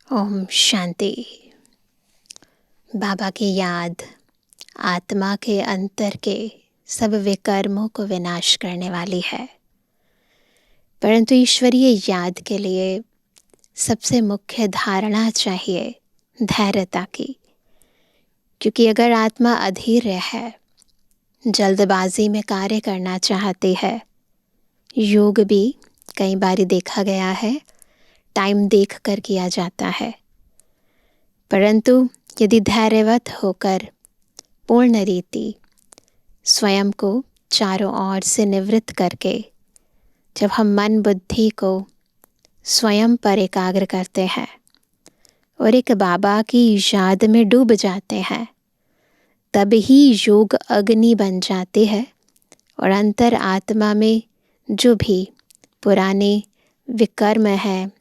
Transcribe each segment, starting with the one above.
ओम शांति। बाबा की याद आत्मा के अंतर के सब विकर्मों को विनाश करने वाली है, परंतु ईश्वरीय याद के लिए सबसे मुख्य धारणा चाहिए धैर्यता की। क्योंकि अगर आत्मा अधीर है, जल्दबाजी में कार्य करना चाहती है, योग भी कई बार देखा गया है टाइम देख कर किया जाता है, परंतु यदि धैर्यवत होकर पूर्ण रीति स्वयं को चारों ओर से निवृत्त करके जब हम मन बुद्धि को स्वयं पर एकाग्र करते हैं और एक बाबा की याद में डूब जाते हैं, तब ही योग अग्नि बन जाती है और अंतर आत्मा में जो भी पुराने विकर्म हैं,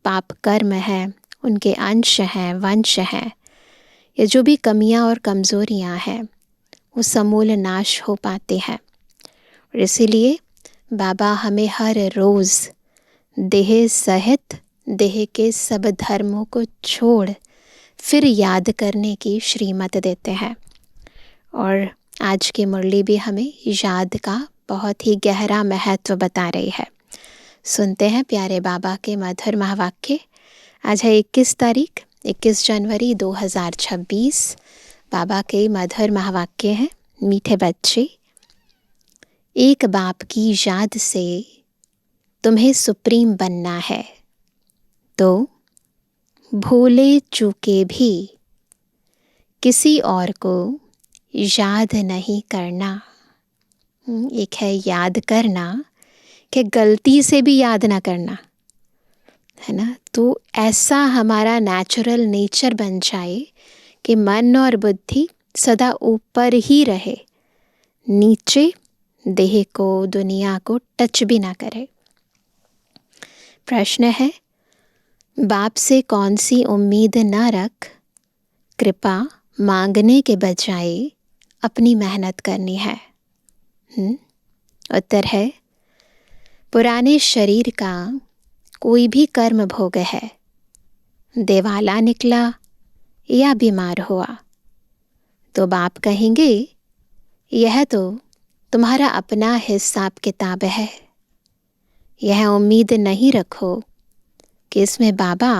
पाप कर्म हैं, उनके अंश हैं, वंश हैं, या जो भी कमियां और कमज़ोरियां हैं, वो समूल नाश हो पाते हैं। और इसीलिए बाबा हमें हर रोज़ देह सहित देह के सब धर्मों को छोड़ फिर याद करने की श्रीमत देते हैं। और आज की मुरली भी हमें याद का बहुत ही गहरा महत्व बता रही है। सुनते हैं प्यारे बाबा के मधुर महावाक्य। आज है 21 जनवरी 2026। बाबा के मधुर महावाक्य हैं। मीठे बच्चे, एक बाप की याद से तुम्हें सुप्रीम बनना है, तो भूले चूके भी किसी और को याद नहीं करना। एक है याद करना कि गलती से भी याद ना करना, है ना। तो ऐसा हमारा नेचुरल नेचर बन जाए कि मन और बुद्धि सदा ऊपर ही रहे, नीचे देह को दुनिया को टच भी ना करे। प्रश्न है, बाप से कौन सी उम्मीद ना रख, कृपा मांगने के बजाय अपनी मेहनत करनी है। उत्तर है, पुराने शरीर का कोई भी कर्म भोग है, देवाला निकला या बीमार हुआ, तो बाप कहेंगे यह तो तुम्हारा अपना हिसाब किताब है। यह उम्मीद नहीं रखो कि इसमें बाबा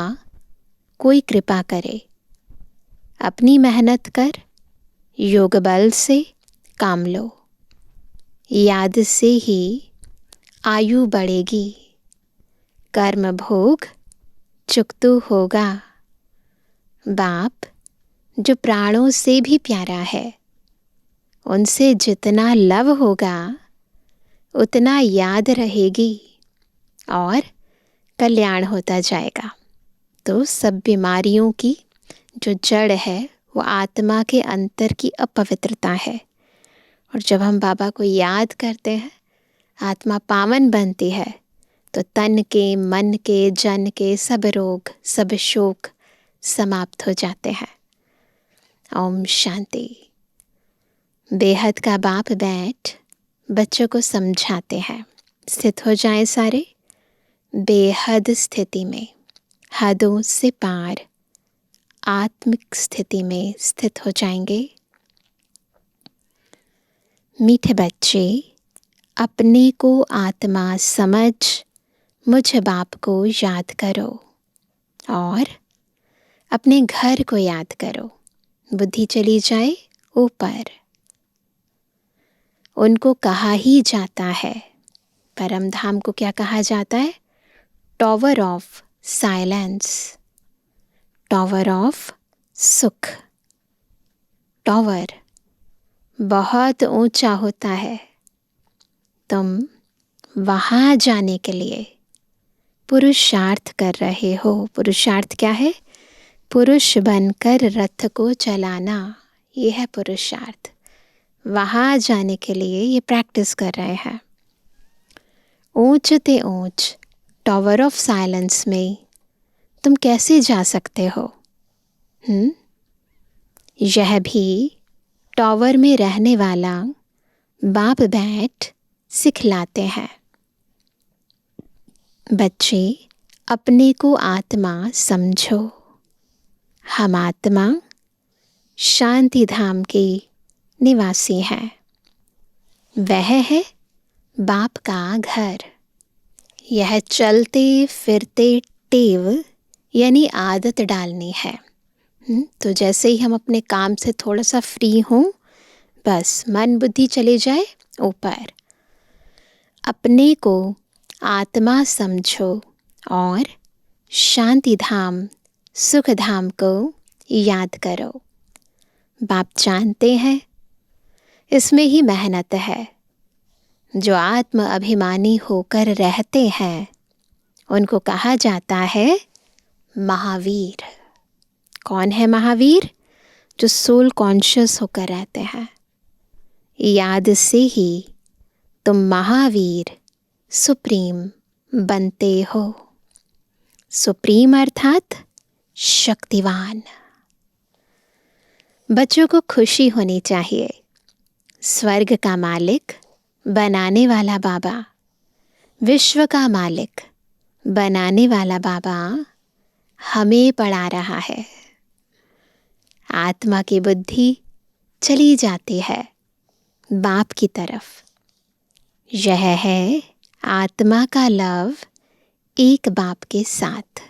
कोई कृपा करे। अपनी मेहनत कर, योग बल से काम लो, याद से ही आयु बढ़ेगी, कर्म भोग चुकतू होगा। बाप जो प्राणों से भी प्यारा है, उनसे जितना लव होगा उतना याद रहेगी और कल्याण होता जाएगा। तो सब बीमारियों की जो जड़ है वो आत्मा के अंतर की अपवित्रता है। और जब हम बाबा को याद करते हैं, आत्मा पावन बनती है, तो तन के, मन के, जन के सब रोग, सब शोक समाप्त हो जाते हैं। ओम शांति। बेहद का बाप बैठ बच्चों को समझाते हैं। स्थित हो जाएं सारे बेहद स्थिति में, हदों से पार आत्मिक स्थिति में स्थित हो जाएंगे। मीठे बच्चे, अपने को आत्मा समझ मुझ बाप को याद करो और अपने घर को याद करो। बुद्धि चली जाए ऊपर। उनको कहा ही जाता है, परम धाम को क्या कहा जाता है? Tower of silence, tower of सुख। टॉवर बहुत ऊंचा होता है। तुम वहां जाने के लिए पुरुषार्थ कर रहे हो। पुरुषार्थ क्या है? पुरुष बनकर रथ को चलाना, ये है पुरुषार्थ। वहां जाने के लिए ये प्रैक्टिस कर रहे हैं। ऊंच ते ऊंच टॉवर ऑफ साइलेंस में तुम कैसे जा सकते हो? यह भी टॉवर में रहने वाला बाप बैठ सिखलाते हैं। बच्चे, अपने को आत्मा समझो, हम आत्मा शांति धाम के निवासी हैं। वह है बाप का घर। यह चलते फिरते टेव यानी आदत डालनी है। तो जैसे ही हम अपने काम से थोड़ा सा फ्री हों, बस मन बुद्धि चले जाए ऊपर। अपने को आत्मा समझो और शांति धाम सुख धाम को याद करो। बाप जानते हैं इसमें ही मेहनत है। जो आत्म अभिमानी होकर रहते हैं उनको कहा जाता है महावीर। कौन है महावीर? जो सोल कॉन्शियस होकर रहते हैं। याद से ही तुम महावीर सुप्रीम बनते हो। सुप्रीम अर्थात शक्तिवान। बच्चों को खुशी होनी चाहिए। स्वर्ग का मालिक बनाने वाला बाबा, विश्व का मालिक बनाने वाला बाबा हमें पढ़ा रहा है। आत्मा की बुद्धि चली जाती है बाप की तरफ। यह है आत्मा का लव एक बाप के साथ।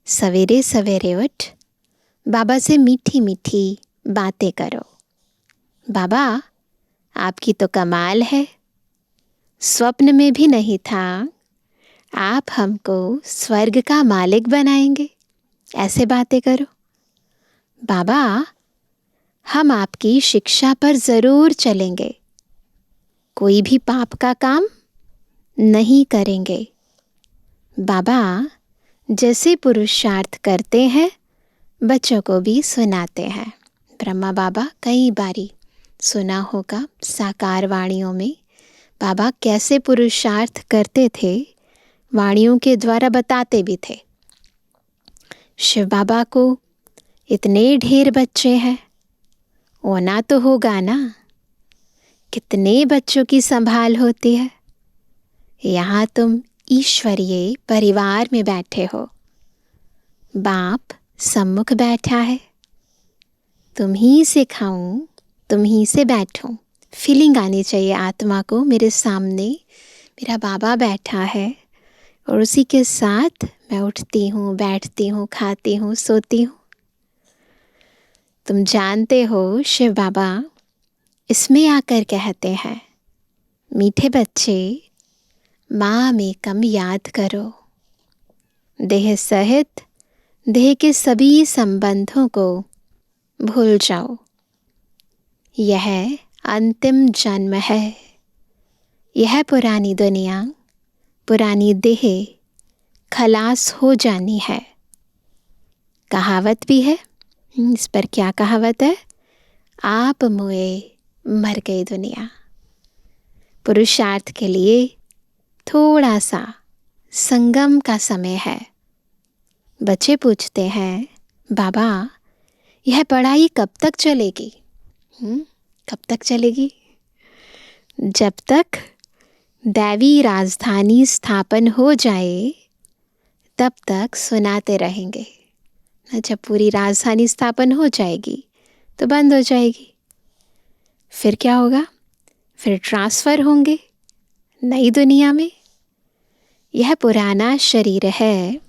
सवेरे सवेरे उठ बाबा से मीठी मीठी बातें करो। बाबा आपकी तो कमाल है, स्वप्न में भी नहीं था आप हमको स्वर्ग का मालिक बनाएंगे। ऐसे बातें करो। बाबा हम आपकी शिक्षा पर ज़रूर चलेंगे, कोई भी पाप का काम नहीं करेंगे। बाबा जैसे पुरुषार्थ करते हैं बच्चों को भी सुनाते हैं। ब्रह्मा बाबा कई बारी सुना होगा साकार वाणियों में बाबा कैसे पुरुषार्थ करते थे, वाणियों के द्वारा बताते भी थे। शिव बाबा को इतने ढेर बच्चे हैं, होना तो होगा ना। कितने बच्चों की संभाल होती है। यहाँ तुम ईश्वरीय परिवार में बैठे हो, बाप सम्मुख बैठा है। तुम ही से खाऊं, तुम ही से बैठूं। फीलिंग आनी चाहिए आत्मा को, मेरे सामने मेरा बाबा बैठा है और उसी के साथ मैं उठती हूँ, बैठती हूँ, खाती हूँ, सोती हूँ। तुम जानते हो शिव बाबा इसमें आकर कहते हैं, मीठे बच्चे माँ में कम याद करो। देह सहित देह के सभी संबंधों को भूल जाओ। यह अंतिम जन्म है। यह पुरानी दुनिया, पुरानी देह खलास हो जानी है। कहावत भी है, इस पर क्या कहावत है? आप मुए मर गई दुनिया। पुरुषार्थ के लिए थोड़ा सा संगम का समय है। बच्चे पूछते हैं, बाबा यह पढ़ाई कब तक चलेगी? कब तक चलेगी? जब तक दैवी राजधानी स्थापन हो जाए तब तक सुनाते रहेंगे। जब पूरी राजधानी स्थापन हो जाएगी तो बंद हो जाएगी। फिर क्या होगा? फिर ट्रांसफ़र होंगे नई दुनिया में। यह पुराना शरीर है,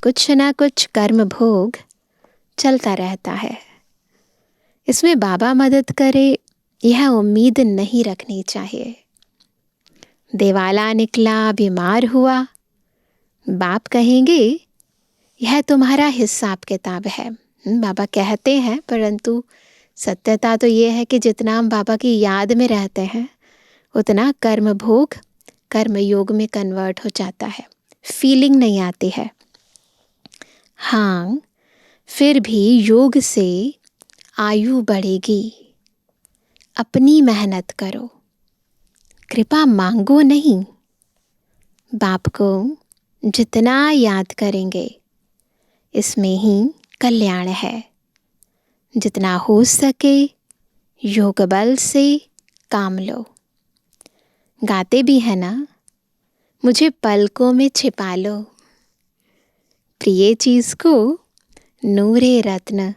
कुछ ना कुछ कर्म भोग चलता रहता है। इसमें बाबा मदद करे यह उम्मीद नहीं रखनी चाहिए। दिवाला निकला, बीमार हुआ, बाप कहेंगे यह तुम्हारा हिसाब किताब है। बाबा कहते हैं, परंतु सत्यता तो ये है कि जितना हम बाबा की याद में रहते हैं उतना कर्म भोग कर्म योग में कन्वर्ट हो जाता है। फीलिंग नहीं आती है। हाँ, फिर भी योग से आयु बढ़ेगी। अपनी मेहनत करो, कृपा मांगो नहीं। बाप को जितना याद करेंगे इसमें ही कल्याण है। जितना हो सके योग बल से काम लो। गाते भी है ना, मुझे पलकों में छिपा लो। प्रिय चीज़ को नूरे रत्न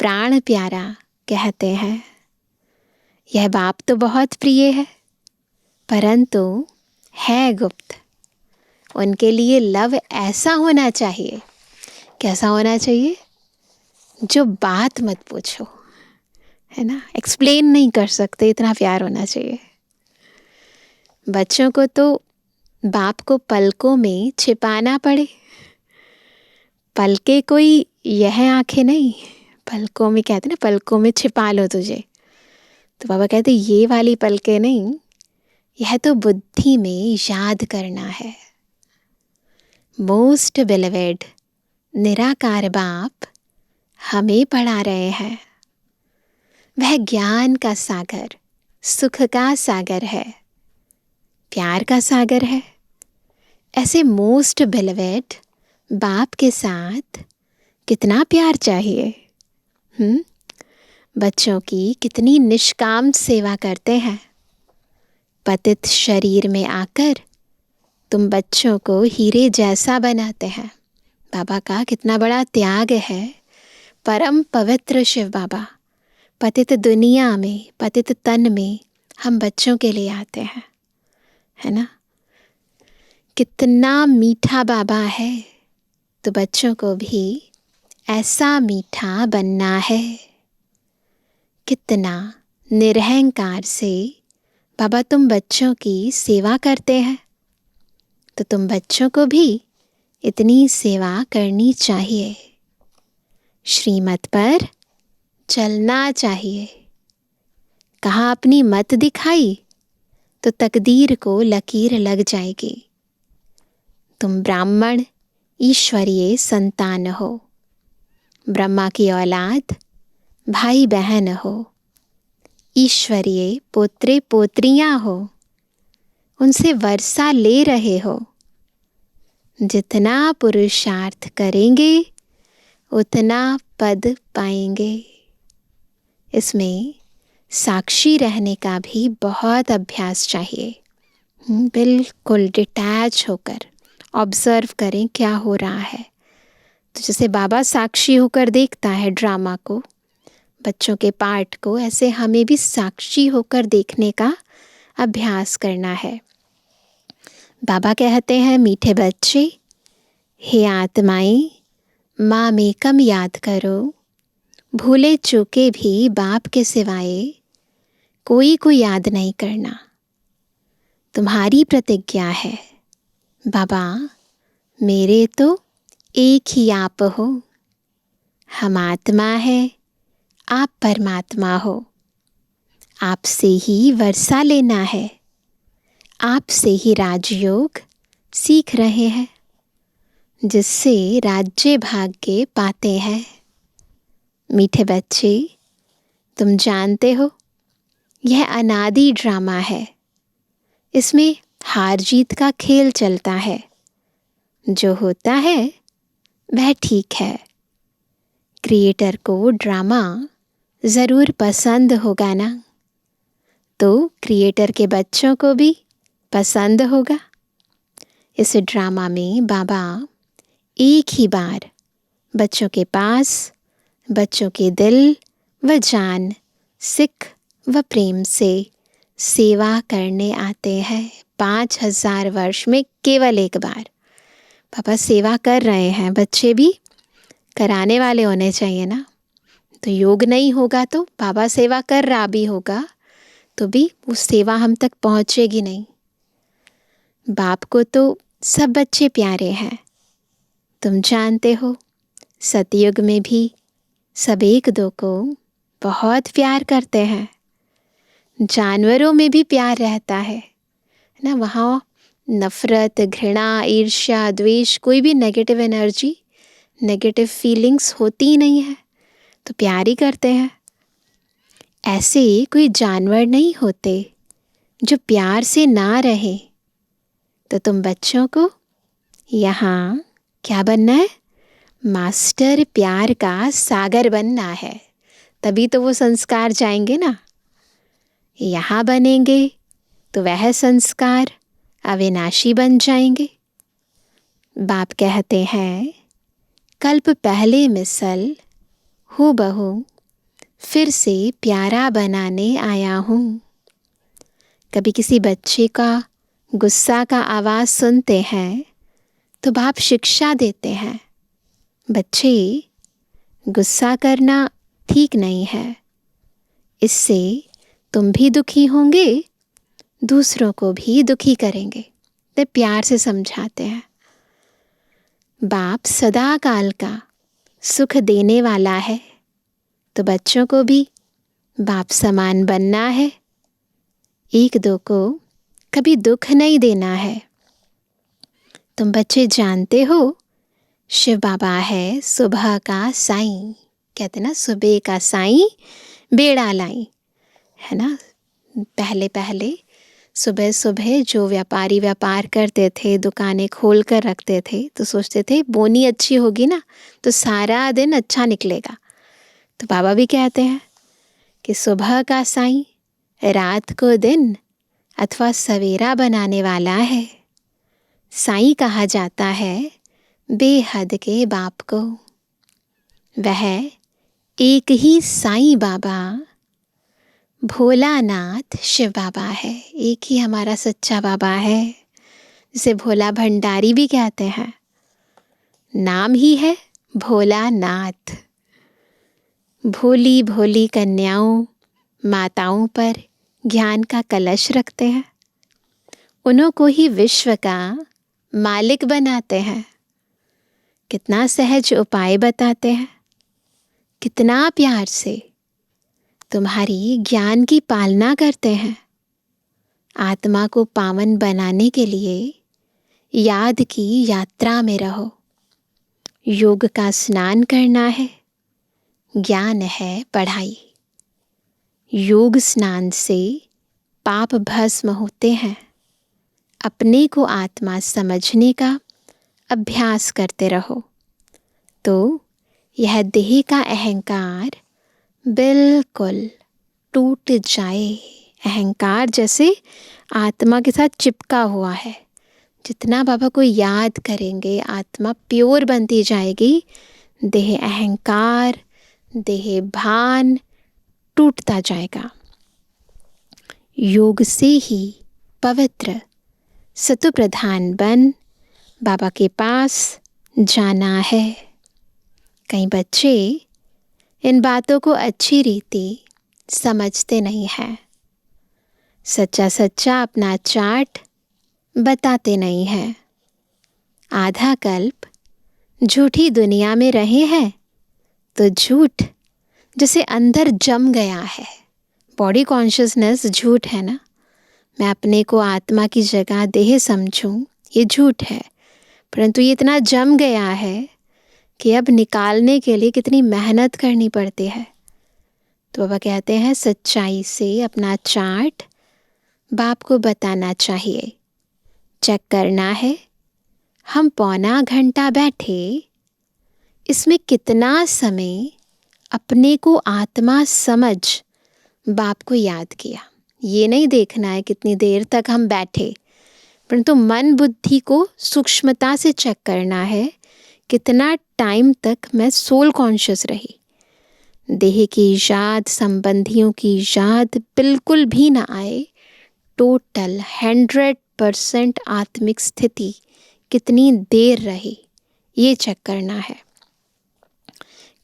प्राण प्यारा कहते हैं। यह बाप तो बहुत प्रिय है, परंतु है गुप्त। उनके लिए लव ऐसा होना चाहिए। कैसा होना चाहिए? जो बात मत पूछो, है ना, एक्सप्लेन नहीं कर सकते, इतना प्यार होना चाहिए। बच्चों को तो बाप को पलकों में छिपाना पड़े। पलके कोई यह आंखें नहीं, पलकों में कहते ना, पलकों में छिपा लो तुझे। तो बाबा कहते ये वाली पलके नहीं, यह तो बुद्धि में याद करना है। मोस्ट बिलवेड निराकार बाप हमें पढ़ा रहे हैं। वह ज्ञान का सागर, सुख का सागर है, प्यार का सागर है। ऐसे मोस्ट बिलवेड बाप के साथ कितना प्यार चाहिए। बच्चों की कितनी निष्काम सेवा करते हैं। पतित शरीर में आकर तुम बच्चों को हीरे जैसा बनाते हैं। बाबा का कितना बड़ा त्याग है। परम पवित्र शिव बाबा पतित दुनिया में, पतित तन में हम बच्चों के लिए आते हैं, है ना। कितना मीठा बाबा है, तो बच्चों को भी ऐसा मीठा बनना है। कितना निरहंकार से बाबा तुम बच्चों की सेवा करते हैं, तो तुम बच्चों को भी इतनी सेवा करनी चाहिए। श्रीमत पर चलना चाहिए। कहाँ अपनी मत दिखाई तो तकदीर को लकीर लग जाएगी। तुम ब्राह्मण ईश्वरीय संतान हो, ब्रह्मा की औलाद, भाई बहन हो, ईश्वरीय पोत्रे पोत्रियां हो, उनसे वर्षा ले रहे हो। जितना पुरुषार्थ करेंगे उतना पद पाएंगे। इसमें साक्षी रहने का भी बहुत अभ्यास चाहिए। बिल्कुल डिटैच होकर ऑब्जर्व करें क्या हो रहा है। तो जैसे बाबा साक्षी होकर देखता है ड्रामा को, बच्चों के पार्ट को, ऐसे हमें भी साक्षी होकर देखने का अभ्यास करना है। बाबा कहते हैं, मीठे बच्चे, हे आत्माएं, माँ में कम याद करो। भूले चूके भी बाप के सिवाय कोई को याद नहीं करना। तुम्हारी प्रतिज्ञा है, बाबा मेरे तो एक ही आप हो। हम आत्मा है, आप परमात्मा हो। आपसे ही वर्षा लेना है, आपसे ही राजयोग सीख रहे हैं, जिससे राज्य भाग्य पाते हैं। मीठे बच्चे, तुम जानते हो यह अनादि ड्रामा है। इसमें हार जीत का खेल चलता है। जो होता है वह ठीक है। क्रिएटर को ड्रामा ज़रूर पसंद होगा ना, तो क्रिएटर के बच्चों को भी पसंद होगा। इस ड्रामा में बाबा एक ही बार बच्चों के पास, बच्चों के दिल व जान, सिख व प्रेम से सेवा करने आते हैं। 5000 वर्ष में केवल एक बार पापा सेवा कर रहे हैं। बच्चे भी कराने वाले होने चाहिए ना। तो योग नहीं होगा तो बाबा सेवा कर रहा भी होगा तो भी वो सेवा हम तक पहुँचेगी नहीं। बाप को तो सब बच्चे प्यारे हैं। तुम जानते हो सतयुग में भी सब एक दो को बहुत प्यार करते हैं। जानवरों में भी प्यार रहता है ना। वहाँ नफ़रत, घृणा, ईर्ष्या, द्वेष, कोई भी नेगेटिव एनर्जी, नेगेटिव फीलिंग्स होती ही नहीं है, तो प्यार ही करते हैं। ऐसे कोई जानवर नहीं होते जो प्यार से ना रहे। तो तुम बच्चों को यहाँ क्या बनना है? मास्टर प्यार का सागर बनना है। तभी तो वो संस्कार जाएंगे ना। यहाँ बनेंगे तो वह संस्कार अविनाशी बन जाएंगे। बाप कहते हैं, कल्प पहले मिसल हूबहू फिर से प्यारा बनाने आया हूँ। कभी किसी बच्चे का गुस्सा का आवाज़ सुनते हैं तो बाप शिक्षा देते हैं, बच्चे गुस्सा करना ठीक नहीं है, इससे तुम भी दुखी होंगे, दूसरों को भी दुखी करेंगे। ते प्यार से समझाते हैं। बाप सदा काल का सुख देने वाला है, तो बच्चों को भी बाप समान बनना है, एक दो को कभी दुख नहीं देना है। तुम बच्चे जानते हो शिव बाबा है सुबह का साईं, कहते ना सुबह का साईं बेड़ा लाई, है ना। पहले पहले सुबह सुबह जो व्यापारी व्यापार करते थे, दुकानें खोल कर रखते थे, तो सोचते थे बोनी अच्छी होगी ना तो सारा दिन अच्छा निकलेगा। तो बाबा भी कहते हैं कि सुबह का साईं रात को दिन अथवा सवेरा बनाने वाला है। साईं कहा जाता है बेहद के बाप को। वह एक ही साईं बाबा भोलानाथ शिव बाबा है, एक ही हमारा सच्चा बाबा है, जिसे भोला भंडारी भी कहते हैं। नाम ही है भोलानाथ। भोली भोली कन्याओं माताओं पर ज्ञान का कलश रखते हैं, उन्हों को ही विश्व का मालिक बनाते हैं। कितना सहज उपाय बताते हैं, कितना प्यार से तुम्हारी ज्ञान की पालना करते हैं। आत्मा को पावन बनाने के लिए याद की यात्रा में रहो। योग का स्नान करना है, ज्ञान है पढ़ाई। योग स्नान से पाप भस्म होते हैं। अपने को आत्मा समझने का अभ्यास करते रहो, तो यह देह का अहंकार बिल्कुल टूट जाए। अहंकार जैसे आत्मा के साथ चिपका हुआ है, जितना बाबा को याद करेंगे आत्मा प्योर बनती जाएगी। देह अहंकार, देह भान टूटता जाएगा। योग से ही पवित्र सत्व प्रधान बन बाबा के पास जाना है। कई बच्चे इन बातों को अच्छी रीति समझते नहीं हैं, सच्चा सच्चा अपना चार्ट बताते नहीं हैं। आधा कल्प झूठी दुनिया में रहे हैं तो झूठ जैसे अंदर जम गया है। बॉडी कॉन्शियसनेस झूठ है ना। मैं अपने को आत्मा की जगह देह समझूं, ये झूठ है, परंतु ये इतना जम गया है कि अब निकालने के लिए कितनी मेहनत करनी पड़ती है। तो बाबा कहते हैं सच्चाई से अपना चार्ट बाप को बताना चाहिए, चेक करना है। हम पौना घंटा बैठे, इसमें कितना समय अपने को आत्मा समझ बाप को याद किया। ये नहीं देखना है कितनी देर तक हम बैठे, परंतु मन बुद्धि को सूक्ष्मता से चेक करना है कितना टाइम तक मैं सोल कॉन्शियस रही। देह की याद, संबंधियों की याद बिल्कुल भी ना आए। टोटल 100% आत्मिक स्थिति कितनी देर रही, ये चेक करना है।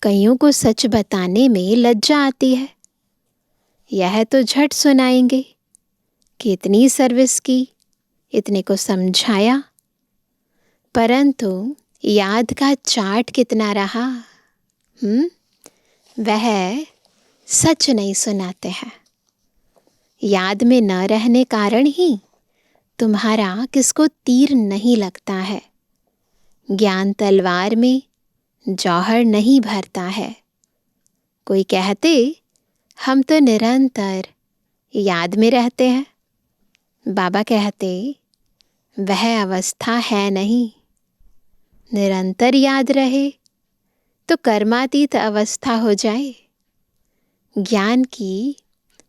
कईयों को सच बताने में लज्जा आती है। यह तो झट सुनाएंगे कि इतनी सर्विस की, इतने को समझाया, परंतु याद का चार्ट कितना रहा, वह सच नहीं सुनाते हैं। याद में न रहने कारण ही तुम्हारा किसको तीर नहीं लगता है। ज्ञान तलवार में जौहर नहीं भरता है। कोई कहते हम तो निरंतर याद में रहते हैं, बाबा कहते वह अवस्था है नहीं। निरंतर याद रहे तो कर्मातीत अवस्था हो जाए, ज्ञान की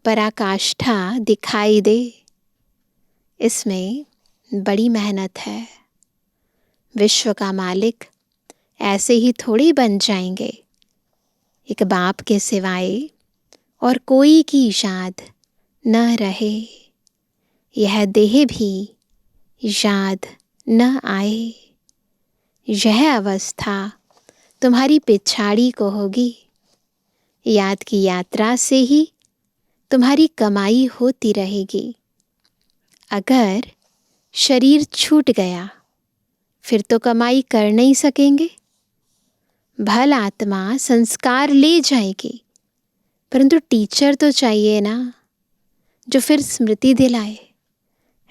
पराकाष्ठा दिखाई दे। इसमें बड़ी मेहनत है। विश्व का मालिक ऐसे ही थोड़ी बन जाएंगे। एक बाप के सिवाय और कोई की याद न रहे, यह देह भी याद न आए। यह अवस्था तुम्हारी पिछाड़ी को होगी। याद की यात्रा से ही तुम्हारी कमाई होती रहेगी। अगर शरीर छूट गया फिर तो कमाई कर नहीं सकेंगे। भल आत्मा संस्कार ले जाएगी, परंतु टीचर तो चाहिए ना, जो फिर स्मृति दिलाए,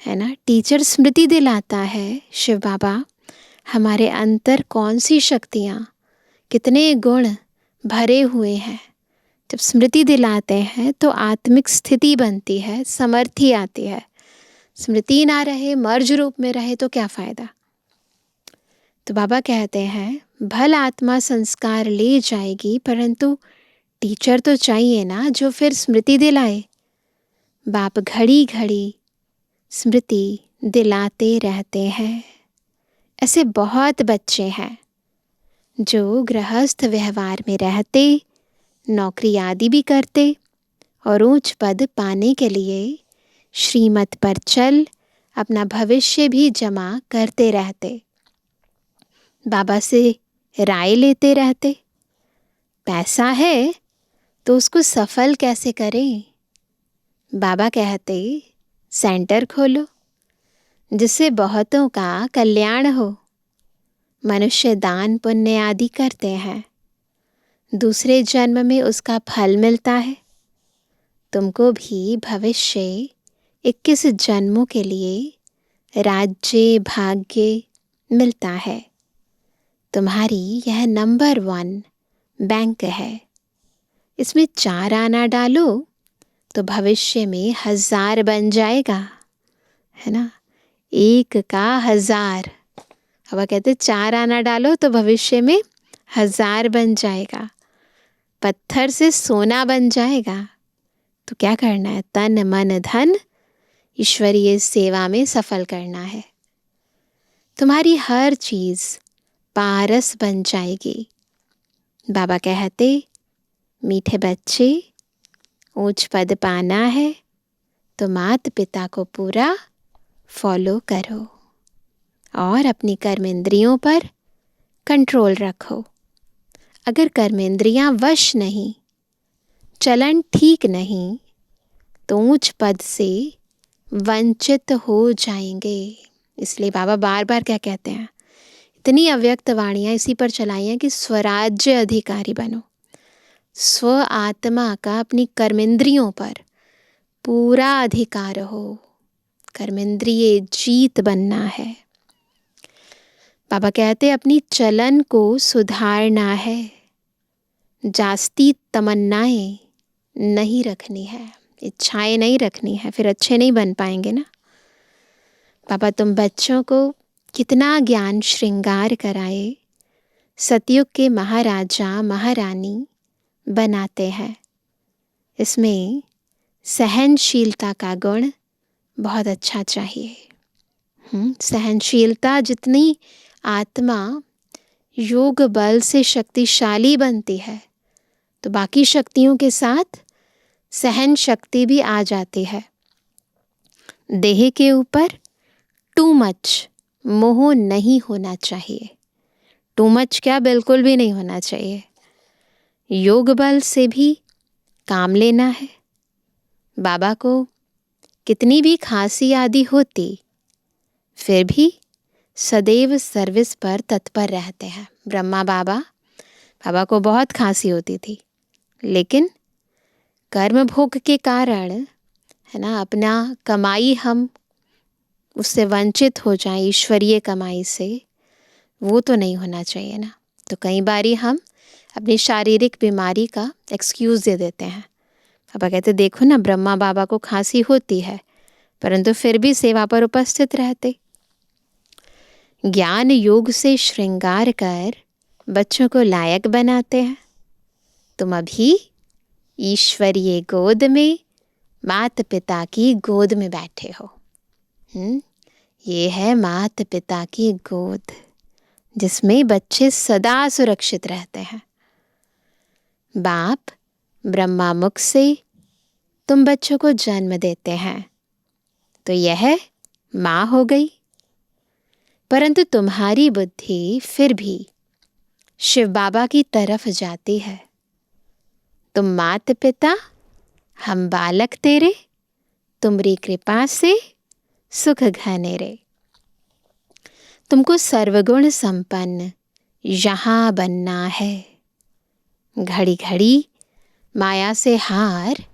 है ना। टीचर स्मृति दिलाता है। शिव बाबा हमारे अंतर कौन सी शक्तियाँ, कितने गुण भरे हुए हैं, जब स्मृति दिलाते हैं तो आत्मिक स्थिति बनती है, समर्थी आती है। स्मृति ना रहे, मर्ज रूप में रहे तो क्या फ़ायदा। तो बाबा कहते हैं भल आत्मा संस्कार ले जाएगी, परंतु टीचर तो चाहिए ना, जो फिर स्मृति दिलाए। बाप घड़ी घड़ी स्मृति दिलाते रहते हैं। ऐसे बहुत बच्चे हैं जो गृहस्थ व्यवहार में रहते, नौकरी आदि भी करते और ऊंच पद पाने के लिए श्रीमत पर चल अपना भविष्य भी जमा करते रहते। बाबा से राय लेते रहते। पैसा है तो उसको सफल कैसे करें। बाबा कहते सेंटर खोलो जिससे बहुतों का कल्याण हो। मनुष्य दान पुण्य आदि करते हैं, दूसरे जन्म में उसका फल मिलता है। तुमको भी भविष्य 21 जन्मों के लिए राज्य भाग्य मिलता है। तुम्हारी यह नंबर 1 बैंक है। इसमें 4 आना डालो तो भविष्य में 1000 बन जाएगा, है ना। 1 का 1000। अब कहते 4 आना डालो तो भविष्य में 1000 बन जाएगा। पत्थर से सोना बन जाएगा। तो क्या करना है, तन मन धन ईश्वरीय सेवा में सफल करना है। तुम्हारी हर चीज़ पारस बन जाएगी। बाबा कहते मीठे बच्चे, ऊंच पद पाना है तो माता पिता को पूरा फॉलो करो और अपनी कर्मेंद्रियों पर कंट्रोल रखो। अगर कर्मेंद्रियां वश नहीं, चलन ठीक नहीं, तो ऊंच पद से वंचित हो जाएंगे। इसलिए बाबा बार बार क्या कहते हैं, इतनी अव्यक्त वाणियाँ इसी पर चलाई हैं कि स्वराज्य अधिकारी बनो। स्व आत्मा का अपनी कर्मेंद्रियों पर पूरा अधिकार हो। कर्मेंद्रिय जीत बनना है। बाबा कहते अपनी चलन को सुधारना है। जास्ती तमन्नाएं नहीं रखनी है, इच्छाएं नहीं रखनी है, फिर अच्छे नहीं बन पाएंगे ना। बाबा तुम बच्चों को कितना ज्ञान श्रृंगार कराए, सतयुग के महाराजा महारानी बनाते हैं। इसमें सहनशीलता का गुण बहुत अच्छा चाहिए। सहनशीलता जितनी आत्मा योग बल से शक्तिशाली बनती है, तो बाकी शक्तियों के साथ सहन शक्ति भी आ जाती है। देह के ऊपर टू मच मोह नहीं होना चाहिए। टू मच क्या, बिल्कुल भी नहीं होना चाहिए। योग बल से भी काम लेना है। बाबा को कितनी भी खांसी आदि होती, फिर भी सदैव सर्विस पर तत्पर रहते हैं। ब्रह्मा बाबा को बहुत खांसी होती थी, लेकिन कर्म भोग के कारण, है ना, अपना कमाई हम उससे वंचित हो जाएं, ईश्वरीय कमाई से, वो तो नहीं होना चाहिए ना। तो कई बारी हम अपनी शारीरिक बीमारी का एक्सक्यूज़ दे देते हैं। बाबा कहते देखो ना, ब्रह्मा बाबा को खांसी होती है परंतु फिर भी सेवा पर उपस्थित रहते। ज्ञान योग से श्रृंगार कर बच्चों को लायक बनाते हैं। तुम अभी ईश्वरीय गोद में, माता पिता की गोद में बैठे हो। ये है माता पिता की गोद। जिसमें बच्चे सदा सुरक्षित रहते हैं। बाप ब्रह्मा मुख से तुम बच्चों को जन्म देते हैं, तो यह माँ हो गई। परंतु तुम्हारी बुद्धि फिर भी शिव बाबा की तरफ जाती है। तुम मात पिता, हम बालक तेरे, तुमरी कृपा से सुख घनेरे। तुमको सर्वगुण संपन्न यहाँ बनना है। घड़ी घड़ी माया से हार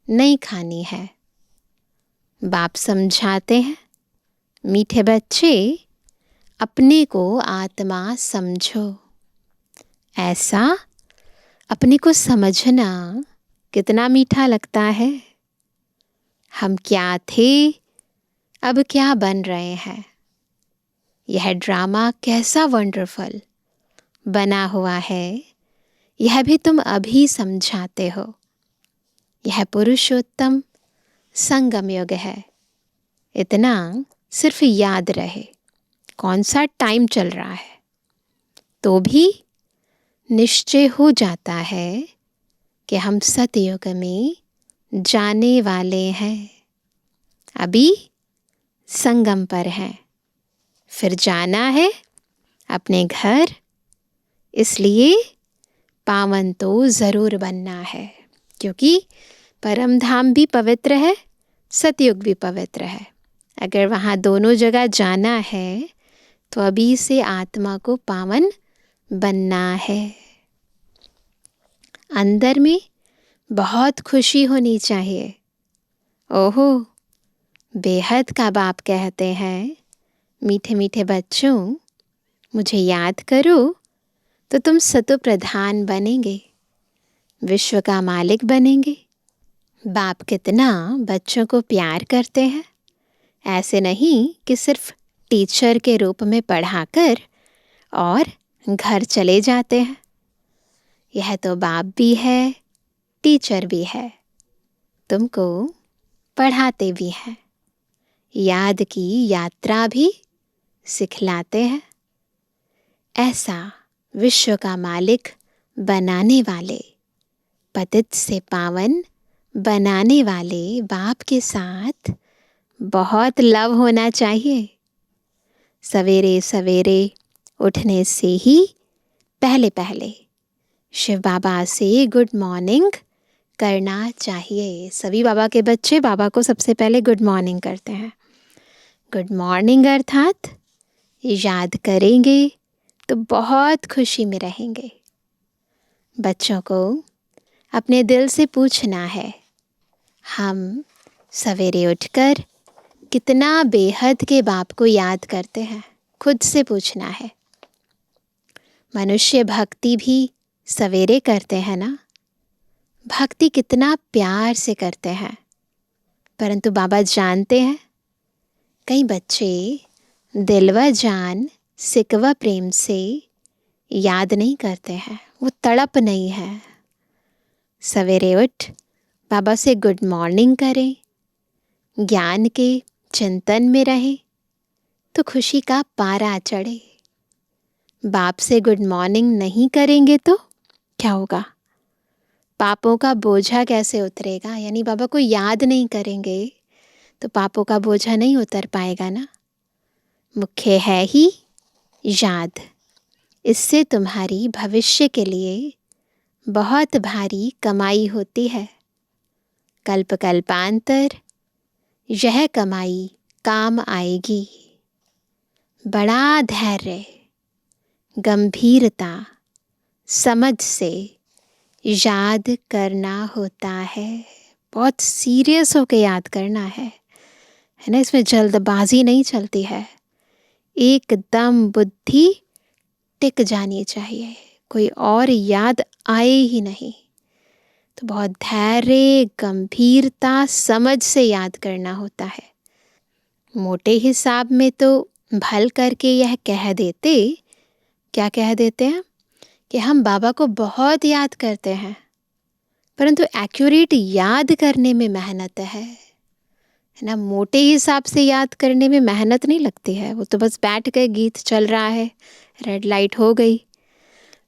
नहीं खानी है। बाप समझाते हैं, मीठे बच्चे अपने को आत्मा समझो। ऐसा अपने को समझना कितना मीठा लगता है। हम क्या थे, अब क्या बन रहे हैं। यह ड्रामा कैसा वंडरफुल बना हुआ है, यह भी तुम अभी समझाते हो। यह पुरुषोत्तम संगम युग है। इतना सिर्फ याद रहे कौन सा टाइम चल रहा है, तो भी निश्चय हो जाता है कि हम सतयुग में जाने वाले हैं। अभी संगम पर हैं, फिर जाना है अपने घर। इसलिए पावन तो ज़रूर बनना है, क्योंकि परम धाम भी पवित्र है, सतयुग भी पवित्र है। अगर वहाँ दोनों जगह जाना है तो अभी से आत्मा को पावन बनना है। अंदर में बहुत खुशी होनी चाहिए। ओहो, बेहद का बाप कहते हैं, मीठे मीठे बच्चों, मुझे याद करो तो तुम सतो प्रधान बनेंगे, विश्व का मालिक बनेंगे। बाप कितना बच्चों को प्यार करते हैं। ऐसे नहीं कि सिर्फ टीचर के रूप में पढ़ाकर और घर चले जाते हैं। यह तो बाप भी है, टीचर भी है, तुमको पढ़ाते भी हैं, याद की यात्रा भी सिखलाते हैं। ऐसा विश्व का मालिक बनाने वाले, पतित से पावन बनाने वाले बाप के साथ बहुत लव होना चाहिए। सवेरे सवेरे उठने से ही पहले पहले शिव बाबा से गुड मॉर्निंग करना चाहिए। सभी बाबा के बच्चे बाबा को सबसे पहले गुड मॉर्निंग करते हैं। गुड मॉर्निंग अर्थात याद करेंगे तो बहुत खुशी में रहेंगे। बच्चों को अपने दिल से पूछना है, हम सवेरे उठकर कितना बेहद के बाप को याद करते हैं। खुद से पूछना है। मनुष्य भक्ति भी सवेरे करते हैं ना, भक्ति कितना प्यार से करते हैं। परंतु बाबा जानते हैं कई बच्चे दिल व जान सिकवा प्रेम से याद नहीं करते हैं, वो तड़प नहीं है। सवेरे उठ बाबा से गुड मॉर्निंग करें, ज्ञान के चिंतन में रहे तो खुशी का पारा चढ़े। बाप से गुड मॉर्निंग नहीं करेंगे तो क्या होगा? पापों का बोझा कैसे उतरेगा? यानी बाबा को याद नहीं करेंगे तो पापों का बोझा नहीं उतर पाएगा ना। मुख्य है ही याद। इससे तुम्हारी भविष्य के लिए बहुत भारी कमाई होती है। कल्प कल्पांतर यह कमाई काम आएगी। बड़ा धैर्य, गंभीरता, समझ से याद करना होता है। बहुत सीरियस होकर याद करना है ना। इसमें जल्दबाजी नहीं चलती है। एकदम बुद्धि टिक जानी चाहिए, कोई और याद आए ही नहीं। तो बहुत धैर्य, गंभीरता, समझ से याद करना होता है। मोटे हिसाब में तो भल करके यह कह देते, क्या कह देते हैं कि हम बाबा को बहुत याद करते हैं, परंतु एक्यूरेट याद करने में मेहनत है ना। मोटे हिसाब से याद करने में मेहनत नहीं लगती है। वो तो बस बैठ कर गीत चल रहा है रेड लाइट हो गई,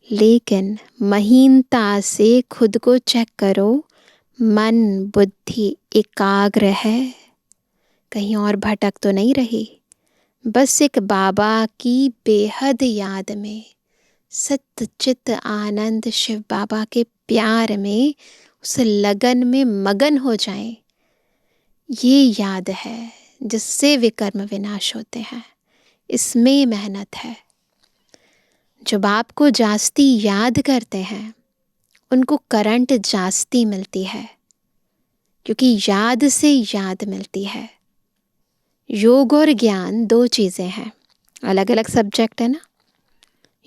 लेकिन महीनता से खुद को चेक करो, मन बुद्धि एकाग्र है, कहीं और भटक तो नहीं रही। बस एक बाबा की बेहद याद में, सत चित आनंद शिव बाबा के प्यार में, उस लगन में मगन हो जाएं। ये याद है जिससे विकर्म विनाश होते हैं, इसमें मेहनत है। जो बाप को जास्ती याद करते हैं उनको करंट जास्ती मिलती है, क्योंकि याद से याद मिलती है। योग और ज्ञान दो चीज़ें हैं, अलग अलग सब्जेक्ट है ना।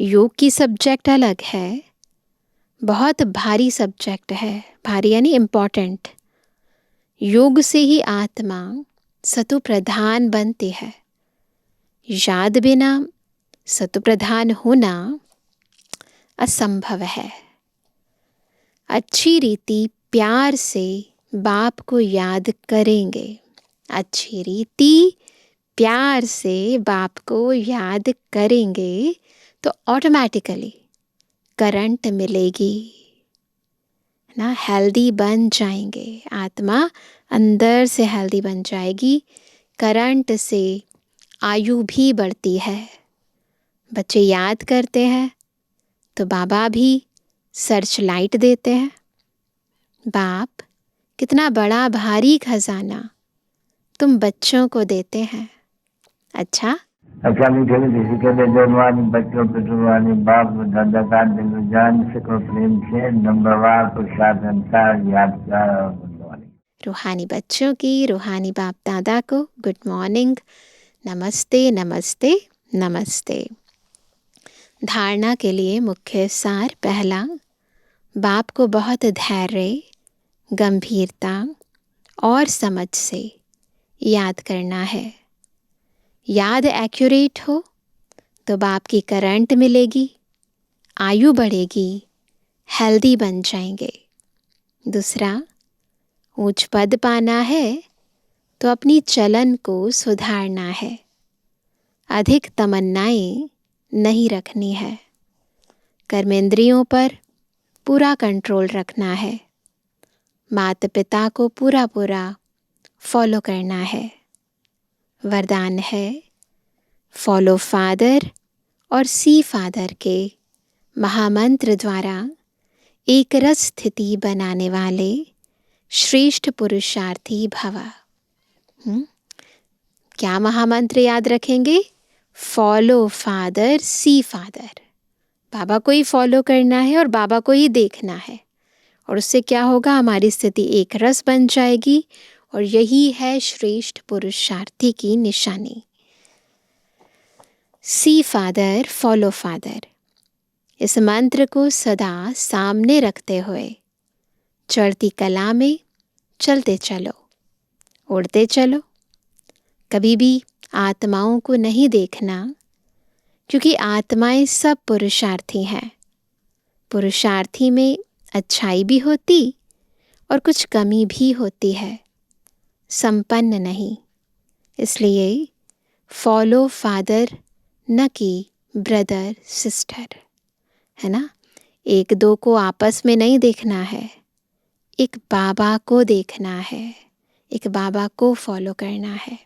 योग की सब्जेक्ट अलग है, बहुत भारी सब्जेक्ट है, भारी यानी इम्पॉर्टेंट। योग से ही आत्मा सतु प्रधान बनती है। याद बिना सतु प्रधान होना असंभव है। अच्छी रीति प्यार से बाप को याद करेंगे, अच्छी रीति प्यार से बाप को याद करेंगे तो ऑटोमेटिकली करंट मिलेगी ना, हेल्दी बन जाएंगे। आत्मा अंदर से हेल्दी बन जाएगी। करंट से आयु भी बढ़ती है। बच्चे याद करते हैं तो बाबा भी सर्च लाइट देते हैं। बाप कितना बड़ा भारी खजाना तुम बच्चों को देते हैं। अच्छा मीठे किसी के लिए जवानी बच्चों पे जुबानी बाप दादा का दिल जान सको प्रेम से नंबरवार प्रसाद अनुसार यादगार और गुणवानी। रूहानी बच्चों की रूहानी बाप दादा को गुड मॉर्निंग, नमस्ते नमस्ते नमस्ते। धारणा के लिए मुख्य सार। पहला, बाप को बहुत धैर्य, गंभीरता और समझ से याद करना है। याद एक्यूरेट हो तो बाप की करंट मिलेगी, आयु बढ़ेगी, हेल्दी बन जाएंगे। दूसरा, ऊंच पद पाना है तो अपनी चलन को सुधारना है, अधिक तमन्नाएं नहीं रखनी है, कर्मेंद्रियों पर पूरा कंट्रोल रखना है, माता पिता को पूरा पूरा फॉलो करना है। वरदान है, फॉलो फादर और सी फादर के महामंत्र द्वारा एक रस स्थिति बनाने वाले श्रेष्ठ पुरुषार्थी भवा। क्या महामंत्र याद रखेंगे? फॉलो फादर सी फादर। बाबा को ही फॉलो करना है और बाबा को ही देखना है, और उससे क्या होगा, हमारी स्थिति एक रस बन जाएगी, और यही है श्रेष्ठ पुरुषार्थी की निशानी। सी फादर फॉलो फादर, इस मंत्र को सदा सामने रखते हुए चढ़ती कला में चलते चलो, उड़ते चलो। कभी भी आत्माओं को नहीं देखना, क्योंकि आत्माएं सब पुरुषार्थी हैं। पुरुषार्थी में अच्छाई भी होती और कुछ कमी भी होती है, संपन्न नहीं। इसलिए फॉलो फादर न कि ब्रदर सिस्टर, है ना। एक दो को आपस में नहीं देखना है, एक बाबा को देखना है, एक बाबा को फॉलो करना है।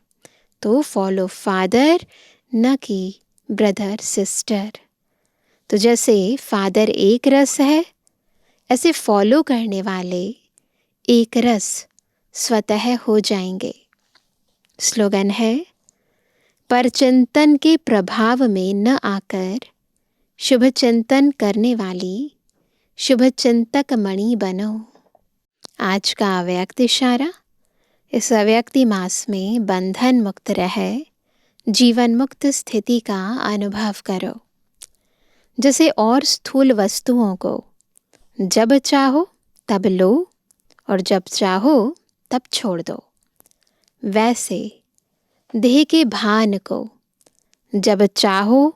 तो फॉलो फादर न कि ब्रदर सिस्टर। तो जैसे फादर एक रस है, ऐसे फॉलो करने वाले एक रस स्वतः हो जाएंगे। स्लोगन है, परचिंतन के प्रभाव में न आकर शुभ चिंतन करने वाली शुभ चिंतक मणि बनो। आज का अव्यक्त इशारा, इस अव्यक्ति मास में बंधन मुक्त रहे जीवन मुक्त स्थिति का अनुभव करो। जैसे और स्थूल वस्तुओं को जब चाहो तब लो और जब चाहो तब छोड़ दो, वैसे देह के भान को जब चाहो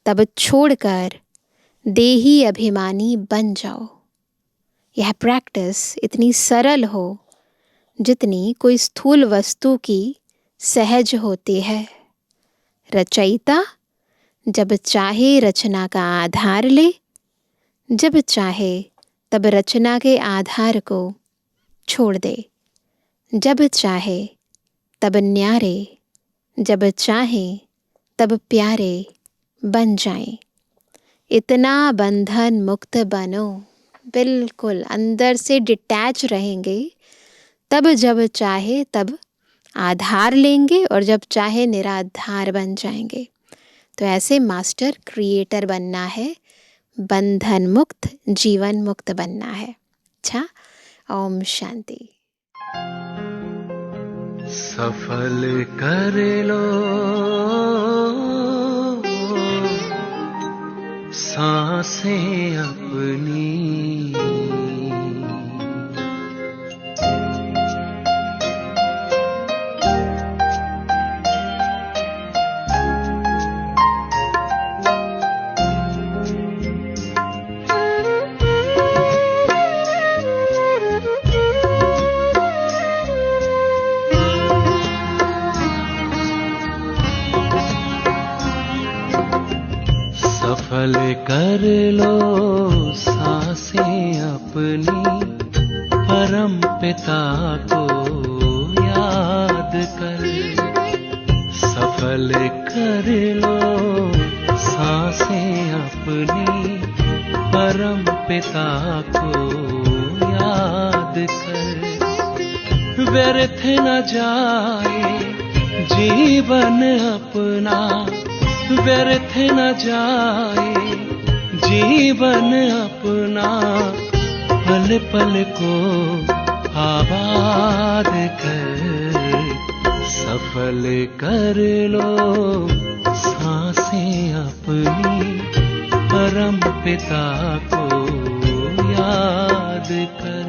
तब छोड़कर देही अभिमानी बन जाओ। यह प्रैक्टिस इतनी सरल हो जितनी कोई स्थूल वस्तु की सहज होती है। रचयिता जब चाहे रचना का आधार ले, जब चाहे तब रचना के आधार को छोड़ दे, जब चाहे तब न्यारे, जब चाहे तब प्यारे बन जाएं। इतना बंधन मुक्त बनो, बिल्कुल अंदर से डिटैच रहेंगे, तब जब चाहे तब आधार लेंगे और जब चाहे निराधार बन जाएंगे। तो ऐसे मास्टर क्रिएटर बनना है, बंधन मुक्त जीवन मुक्त बनना है। अच्छा, ओम शांति। सफल कर लो सांसें अपनी, सफल कर लो सांसें अपनी, परम पिता को याद कर। सफल कर लो सांसें अपनी, परम पिता को याद कर। व्यर्थ न जाए जीवन अपना, व्यर्थ न जाए जीवन अपना, पल पल को आबाद कर। सफल कर लो सांसें अपनी, परम पिता को याद कर।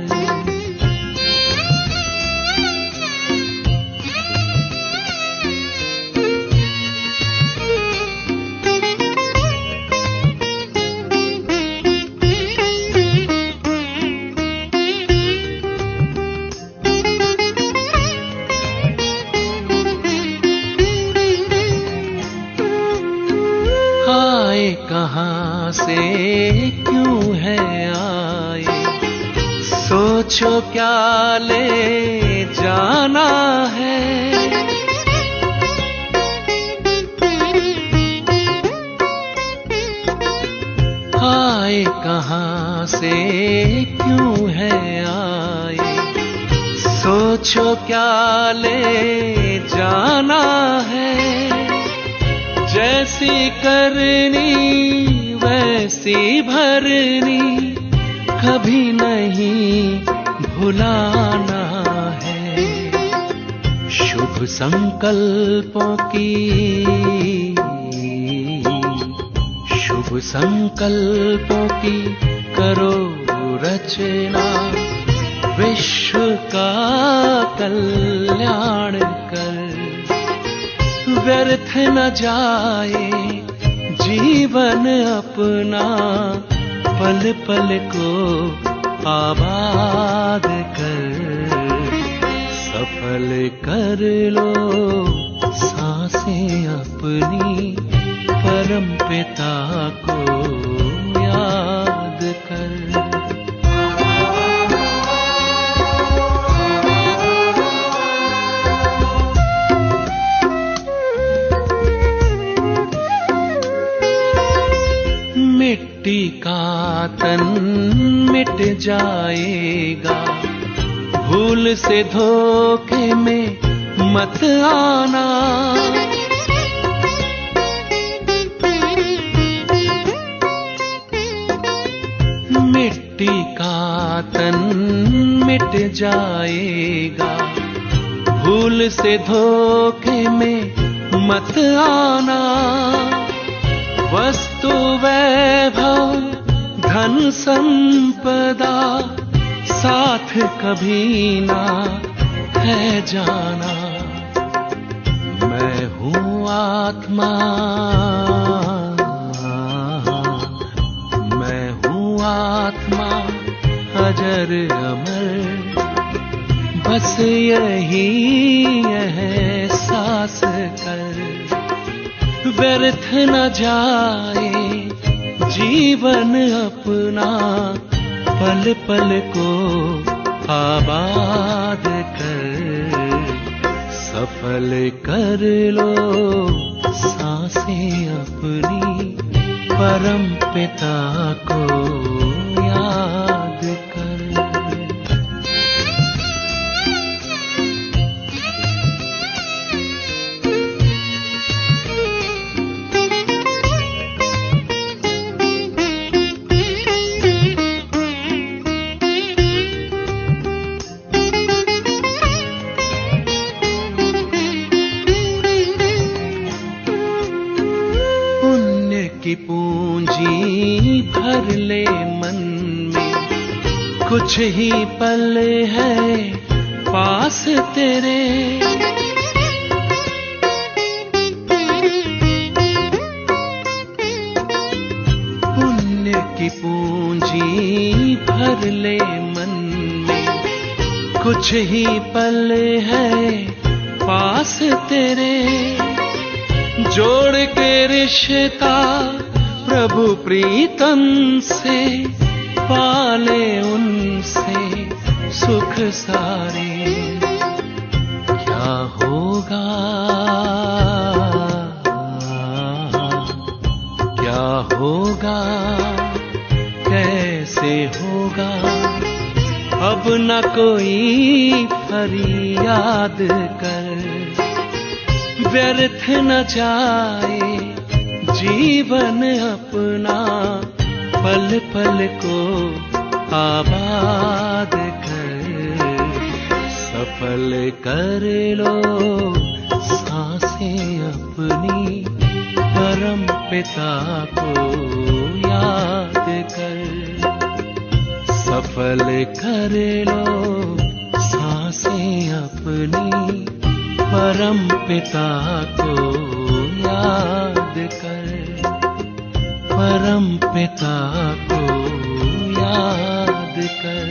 कहाँ से क्यों है आए, सोचो क्या ले जाना है। आए कहाँ से क्यों है आए, सोचो क्या ले जाना है। जैसी करनी वैसी भरनी, कभी नहीं भुलाना है। शुभ संकल्पों की, शुभ संकल्पों की करो रचना, विश्व का कल्याण कर। व्यर्थ न जाए जीवन अपना, पल पल को आबाद कर। सफल कर लो सांसें अपनी, परम पिता को याद कर। मिट्टी का तन मिट जाएगा, भूल से धोखे में मत आना। मिट्टी का तन मिट जाएगा, भूल से धोखे में मत आना। वस्तु वैभव धन संपदा, साथ कभी ना है जाना। मैं हूँ आत्मा, मैं हूँ आत्मा अजर अमर, बस यही एहसास कर। व्यर्थ न जाए जीवन अपना, पल पल को आबाद कर, सफल कर लो सांसें अपनी, परम पिता को याद कर। की पूंजी भर ले मन में, कुछ ही पल है पास तेरे, पुण्य की पूंजी भर ले मन में, कुछ ही पल है पास तेरे, जोड़ के रिश्ता प्रभु प्रीतम से, पाले उनसे सुख सारे। क्या होगा क्या होगा कैसे होगा, अब न कोई फरियाद कर, व्यर्थ न जाए जीवन अपना, पल पल को आबाद कर, सफल कर लो सांसें अपनी, परम पिता को याद कर, सफल कर लो सांसें अपनी, परम पिता को याद कर, परम पिता को याद कर।